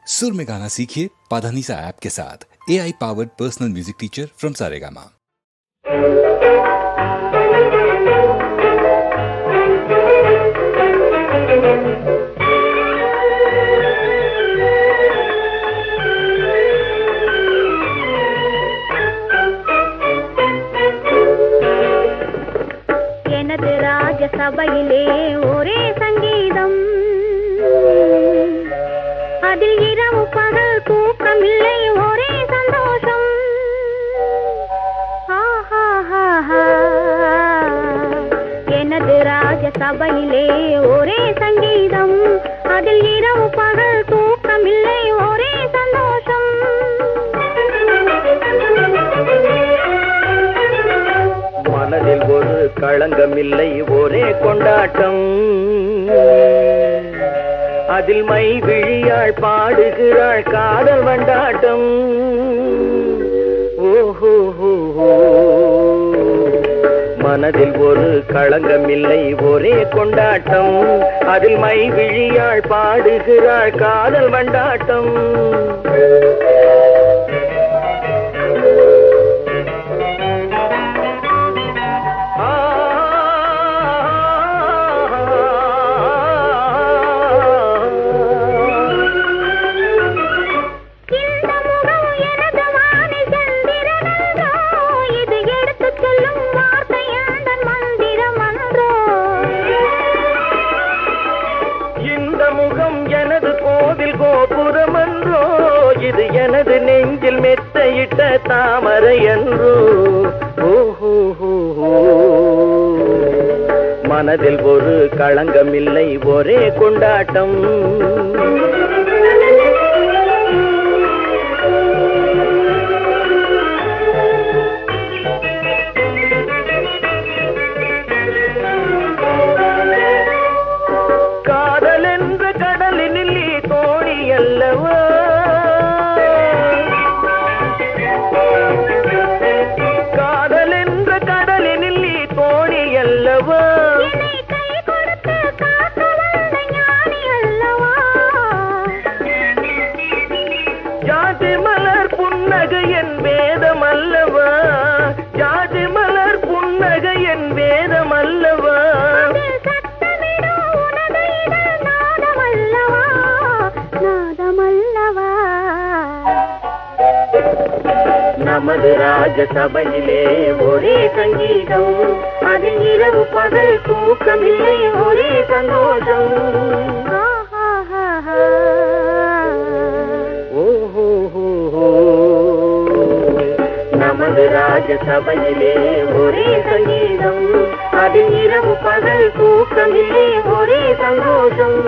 सुर में गाना सीखिए पाधानीसा ऐप के साथ। AI powered personal music teacher from Saregama. சபையிலே ஒரே சங்கீதம், அதில் இரவு பகல் தூக்கமில்லை, ஒரே சந்தோஷம். எனது ராஜ சபையிலே ஒரே சங்கீதம், அதில் இரவு பகல் தூக்கமில்லை, ஒரே சந்தோஷம். மனதில் ஒரு களங்கமில்லை, ஒரே கொண்டாட்டம். அதில் மை விழியாள் பாடுகிறாள் காதல் வண்டாட்டம். ஓஹோ, மனதில் ஒரு களங்கமில்லை, ஒரே கொண்டாட்டம். அதில் மை விழியாள் பாடுகிறாள் காதல் வண்டாட்டம். கோபுரமன்றோ இது எனது நெஞ்சில் மெத்தையிட்ட தாமரை என்றோ. ஓஹோ, மனதில் ஒரு களங்கமில்லை, ஒரே கொண்டாட்டம். காதல் என்ற கடலினில் தோணி அல்லவா, காதல் என்ற கடலினில் தோணி அல்லவா, ஜாதி மலர் புன்னகை என் வேதம் அல்லவா, ஜாதி மலர் புன்னகை என் வேதம் அல்லவா. நமது ராஜ சபையிலே ஒரே சங்கீதம், அதில் இரவு பகல் தூக்கமில்லை, ஒரே சந்தோஷம். ஓஹோ, நமது ராஜ சபையிலே ஒரே சங்கீதம், அதில் இரவு பகல் தூக்கமில்லை, ஒரே சந்தோஷம்.